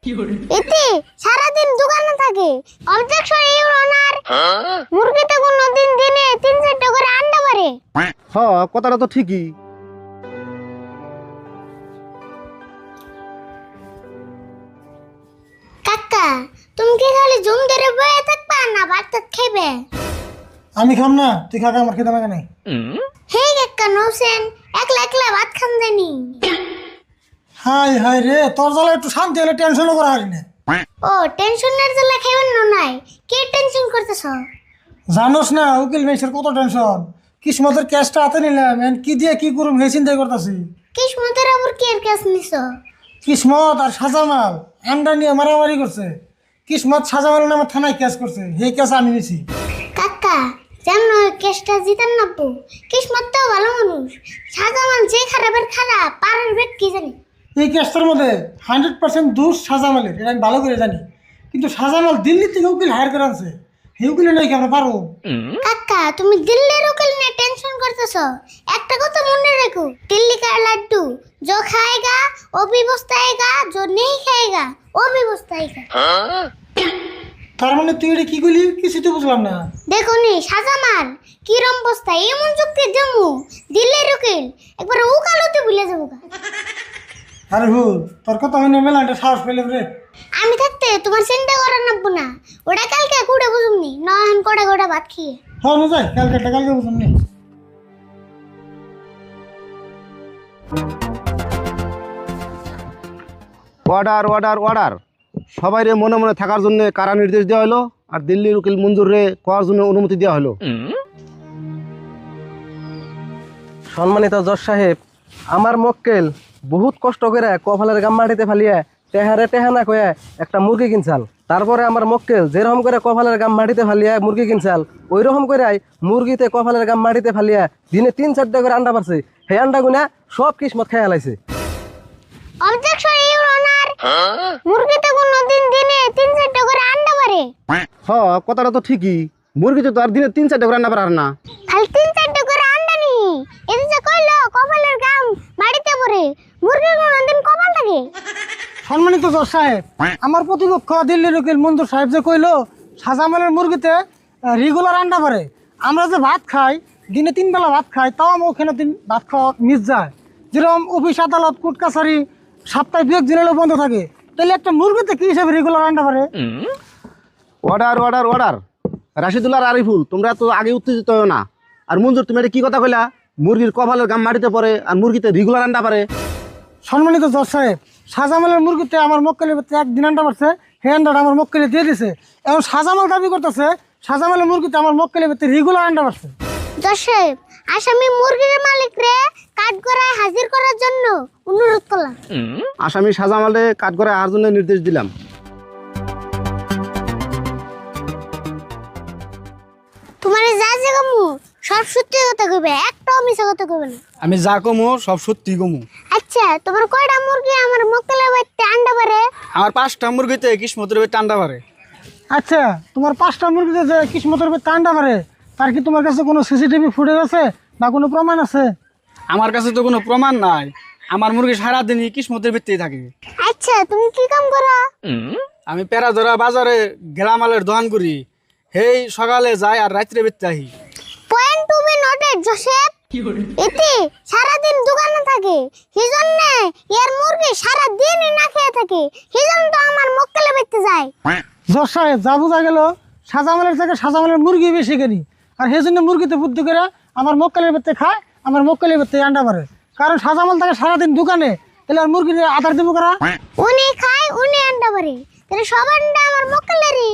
এতে সারাদিন দোকানে থাকে। অবজেকশন ইউর অনার, মুরগিতে কোনদিন দিনে 3-4টা করে আন্ডা পারে। হ্যাঁ, কথাটা তো ঠিকই। কাকা, তুমি কি খালি জুম ধরে বয়ে থাকবা না ভাত খাইবে? আমি খাম না, তুই খা, আমার খেতে লাগে নাই। হে কাকা নৌসেন, একলা একলা ভাত খান জানি। হাই হাই রে, তোর জ্বালা একটু শান্তি হলে টেনশনও করা হারি না। ও টেনশনের জ্বালা খাইবেন না নাই? কি টেনশন করতেছ? জানোস না উকিল মেসের কত টেনশন। কিসমতের ক্যাশটা হাতে নিলাম, কি দিয়ে কি করুম হে চিন্তাই করতেছি। কিসমতের আবার কি এর কাজ নিছ? কিসমত আর সাজামাল আন্ডা নিয়ে মারামারি করছে। কিসমত সাজামাল নামে থানায় কেস করছে, সেই কেস আমি নিছি। কাকা, যেমন কেসটা জিতান নাবো। কিসমত তো ভালো মানুষ, সাজামান যে খারাপের খারাপ, পারের বেট কি জানি। এই কেসটার মধ্যে 100% দোষ সাজামালের, এটা আমি ভালো করে জানি। কিন্তু সাজামাল দিল্লি থেকে উকিল হায়ার করে আনছে, সেই উকিলে নাকি আমরা পারবো। কাকা, তুমি দিল্লির উকিল নিয়ে টেনশন করতেছ। একটা কথা মনে রাখো, দিল্লি কা লাড্ডু जो खाएगा वो भी पछताएगा, जो नहीं खाएगा वो भी पछताएगा। তার মানে তুই এটা কি করলি, কিছু তো বুঝলাম না। দেখো নি সাজামান কিরম বস্তা, এমন যুক্তি দেমু দিল্লির উকিল একবার উকালতে ভুলে যাবো। আরে ভুল, তোর কথা হইনা মেলা একটা সাহস পেলে রে। আমি থাকতে তোমার চিন্তা করার নাববো না, ওটা কালকে কুড়ে বুঝুমনি, নয়ন কড়া কড়া ভাত খেয়ে। হ্যাঁ না যাই, কালকে বুঝলাম নি। অর্ডার অর্ডার অর্ডার, সবাই রে মনে মনে থাকার জন্য কারা নির্দেশ দেওয়া হলো, আর দিল্লির উকিল মঞ্জুর রে করার জন্য অনুমতি দেওয়া হলো। সম্মানিত জজ সাহেব, আমার মক্কেল বহুত কষ্ট করে কপালের গাম মাটিতে ফালিয়ে টেহারে টেহানা কয়ে একটা মুরগি কিনছাল। তারপরে আমার মক্কেল যেরকম করে কপালের গাম মাটিতে ফালিয়ে মুরগি কিনছাল, ওই রকম করে মুরগিতে কপালের গাম মাটিতে ফালিয়ে দিনে 3-4টা করে আন্ডা পারছে। সেই আন্ডা গুনা সব কিসমত খেয়ে লাইছে। অবজেকশন ইউর অনার, মুরগিতে কোনদিন দিনে 3-4টা করে আন্ডা পারে। হ্যাঁ, কথাটা তো ঠিকই। মুরগিতে তো আর দিনে 3-4টা করে রান্না পারার না। খালি 3-4টা করে আন্ডা নি, এতে যে কইলো কপালের গাম মাটিতে পড়ে, মুরগির কোনদিন কপাল থাকে? সম্মানিত জজ সাহেব, আমার প্রতিপক্ষ দিল্লির উকিল মঞ্জুর সাহেব যে কইলো সাজামালের মুরগিতে রেগুলার আন্ডা পারে। আমরা যে ভাত খাই, দিনে 3 বেলা ভাত খাই, তাও আমার ওখানে ভাত খাওয়া মিস যায়। যেরকম অফিস আদালত কোর্ট কাছারি সপ্তাহে 2 দিন হলেও বন্ধ থাকে, তাহলে একটা মুরগিতে কি হিসাবে রেগুলার আন্ডা পারে? অর্ডার অর্ডার অর্ডার, রাশিদুল আর আরিফুল, তোমরা তো আগে উত্তেজিত হও না। আর মঞ্জুর, তুমি এটা কি কথা কইলা? মুরগির কপালের গাম মাটিতে পড়ে আর মুরগিতে রেগুলার আন্ডা পারে। সম্মানিত জজ সাহেব, সাজামালের মুরগিতে আমার মক্কেলের ভিতরে 1 দিন আন্ডা পারছে, সেই আন্ডাটা আমার মক্কেলে দিয়ে দিছে। এখন সাজামাল দাবি করতেছে সাজামালের মুরগিতে আমার মক্কেলের ভিতরে রেগুলার আন্ডা পারছে। দর্শক, আসামি মুরগির মালিক রে কাঠগড়ায় হাজির করার জন্য অনুরোধ করলাম। আসামি সাজামালে কাঠ করে আহার জন্য নির্দেশ দিলাম। তোমার যা যে কামু সব সত্যি কথা কইবে, একটাও মিছা কথা কইবে না। আমি যা কমু সব সত্যি কমু। আচ্ছা, তোমার কয়টা মুরগি আমার মক্কেলের বাড়িতে আন্ডা পারে? আমার 5টা মুরগিতে কিসমতের বেটে আন্ডা পারে। আচ্ছা, তোমার 5টা মুরগিতে যে কিসমতের ভিতরে আন্ডা পারে, তার কি তোমার কাছে কোনো সিসিটিভি ফুটেজ আছে বা কোনো প্রমাণ আছে? আমার কাছে তো কোনো প্রমাণ নাই। আমার মুরগি সারাদিনই কিসমতের ভিত্তিতে থাকে। আচ্ছা, তুমি কি কাম করো? আমি পেরাধরা বাজারে গেলামালের দোকান করি। হেই সকালে যাই আর রাত্রে বেরতে আহি। Point to be noted Joseph. এতে সারাদিন দোকানে থাকে, সেজন্য এর মুরগি সারাদিনই না খেয়ে থাকে, সেজন্য তো আমার মক্কেলের বাড়িতে যায়। জজ সাহেব, যা বোঝা গেল সাজামালের থেকে সাজামালের মুরগি বেশি কিনি, আর সেই জন্য মুরগিতে বুদ্ধি করে আমার মক্কেলের ভিতরে খায়, আমার মক্কেলের ভিতরে আন্ডা পারে। কারণ সাজামাল থাকে সারাদিন দোকানে, তাহলে আর মুরগির আধার দেবো করা। উনি খায়, উনি আন্ডা পারে, তাহলে সব আন্ডা আমার মক্কেলেরই।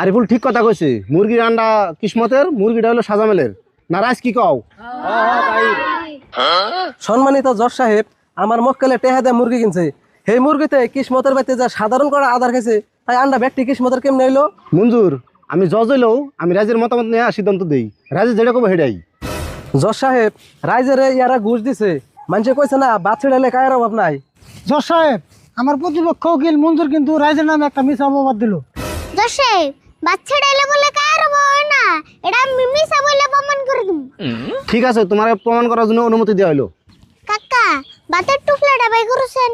আরিফুল ঠিক কথা কইছে, মুরগির আন্ডা কিসমতের, মুরগিটা হলো সাজামেলের। না রাজ, কি কও? সম্মানিত জজ সাহেব, আমার মক্কেলে টেহা দিয়ে মুরগি কিনছে, সেই মুরগিতে কিসমতের বাড়িতে যা সাধারণ করা আধার খাইছে, তাই আন্ডা ব্যক্তি কিসমতের কেমনে হইলো? মঞ্জুর, আমি জজ হইলেও আমি রাজের মতামত নিয়ে সিদ্ধান্ত দেই। রাজে যেটা কবে হেডাই। জজ সাহেব, রাইজেরে ইয়ারা ঘুষ দিছে, মানুষে কইছে না বাদ ছেড়ালে কায়ের অভাব নাই। জজ সাহেব, আমার প্রতিপক্ষ উকিল মঞ্জুর কিন্তু রাইজের নামে একটা মিছা অপবাদ দিল। জোসেফ, বাচ্চা ডাইলে বলে কার হয় না, এটা আমি মিছা বলে প্রমাণ করে দিম। ঠিক আছে, তোমার প্রমাণ করার জন্য অনুমতি দেওয়া হলো। কাকা, বাতের টুকলাটা বাই করেছেন?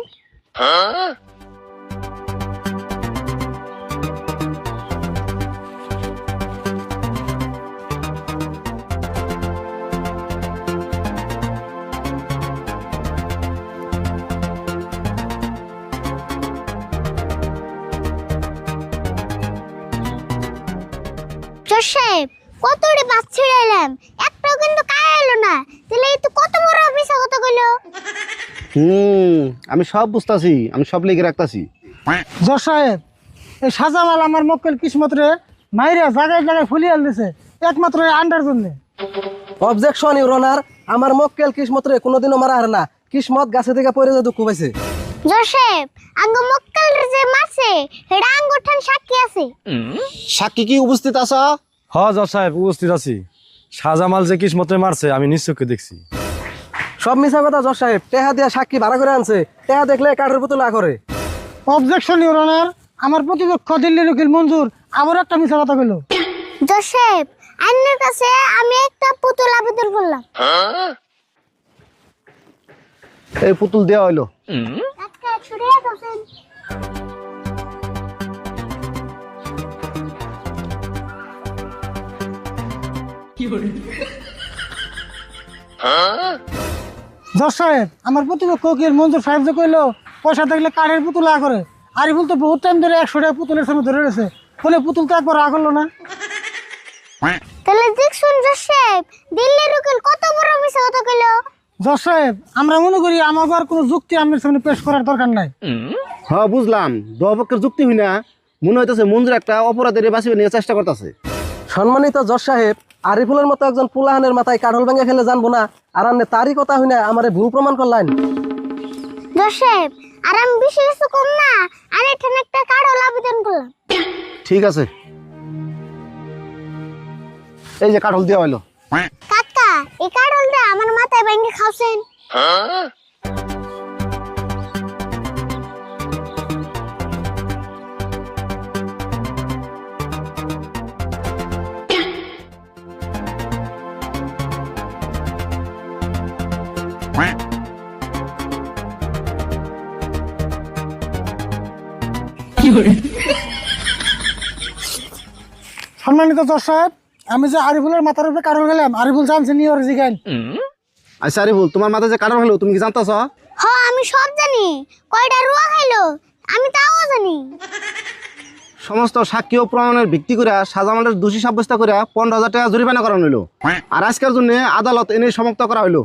জজ সাহেব কতটি বাস ছিড়াইলাম, একটাও কিন্তু কায় এলো না, তাহলে এই তো কত বড় মিছা কথা কইলো। আমি সব বুঝতাছি, আমি সব লিখে রাখতাছি। জজ সাহেব এই সাজামাল আমার মক্কেল কিসমত রে মাইরা জায়গায় জায়গায় ফুলিয়ে দিছে একমাত্র এই আন্ডার জন্য। অবজেকশন ইউর অনার, আমার মক্কেল কিসমত রে কোনোদিনও মারা হারে না, কিসমত গাছে থেকে পড়ে যা দুঃখ পাইছে। জজ সাহেব আঙ্গ মক্কেল যে মারছে এটা আঙ্গুঠান সাক্ষী আছে। সাক্ষী কি উপস্থিত আছ? হ জজ সাহেব উপস্থিত আছি। শাহজামাল যে কিসমতে মারছে আমি নিশ্চয়কে দেখছি। সব মিছা কথা জজ সাহেব, টেহা দিয়া সাক্ষী ভাড়া করে আনছে, টেহা দেখলে কাঠের পুতুলা করে। অবজেকশন ইউর অনার, আমার প্রতিপক্ষ দিল্লির উকিল মঞ্জুর আবার একটা মিছা কথা কইলো। জজ সাহেব আইনের কাছে আমি একটা পুতুল আবেদন করলাম। এই পুতুল দেওয়া হইলো। কাকা ছুড়িয়া দছেন। জজ সাহেব আমার প্রতিপক্ষ উকিল মঞ্জুর সাহেব যে কইলো পয়সা থাকলে কাঠের পুতুলা করে, আরিফুল তো বহুত টাইম ধরে 100 টাকা পুতুলের সামনে ধরে রয়েছে, ফলে পুতুল তো একবার করলো না। তাহলে দেখছুন জজ সাহেব দিল্লির উকিল কত বড় মিছা কথা কইলো। জজ সাহেব আমরা মনে করি আমাকে আর কোনো যুক্তি আমার সামনে পেশ করার দরকার নাই। হ্যাঁ বুঝলাম, দুপক্ষের যুক্তি হই না, মনে হইতেছে মঞ্জুর একটা অপরাধের বাঁচিয়ে নিয়ে চেষ্টা করতেছে। সম্মানিত জজ সাহেব, আরিফুলের মতো একজন পুলাহানের মাথায় কাঠল ভেঙে ফেলে জানবো না, আর আপনি তারই কথা হই না আমারে ভুল প্রমাণ করলেন। জজ সাহেব আর আমি বেশি কিছু কম না, আমি এখানে একটা কার্ড আবেদন করলাম। ঠিক আছে, এই যে কাঠল দেওয়া হইলো। কাকা এই কার্ডটা আমার মাথায় ভেঙে খাওছেন। সম্মানিত জজ সাহেব আমি যে আরিফুলের মাথার উপরে কারণ গেলাম, আরিফুল জানছে নিয়ে ওর জিগাইন। আচ্ছা আরিফুল, তোমার মাথায় যে কাঠল হলো তুমি কি জানতাছ? হ আমি সব জানি, কয়টা রুয়া খাইলো আমি তাও জানি। সমস্ত সাক্ষী ও প্রমাণের ভিত্তি করে শাহজামালের দোষী সাব্যস্ত করে 15,000 টাকা জরিমানা করানো হইলো। আর আজকের জন্য আদালত এনে সমাপ্ত করা হইলো।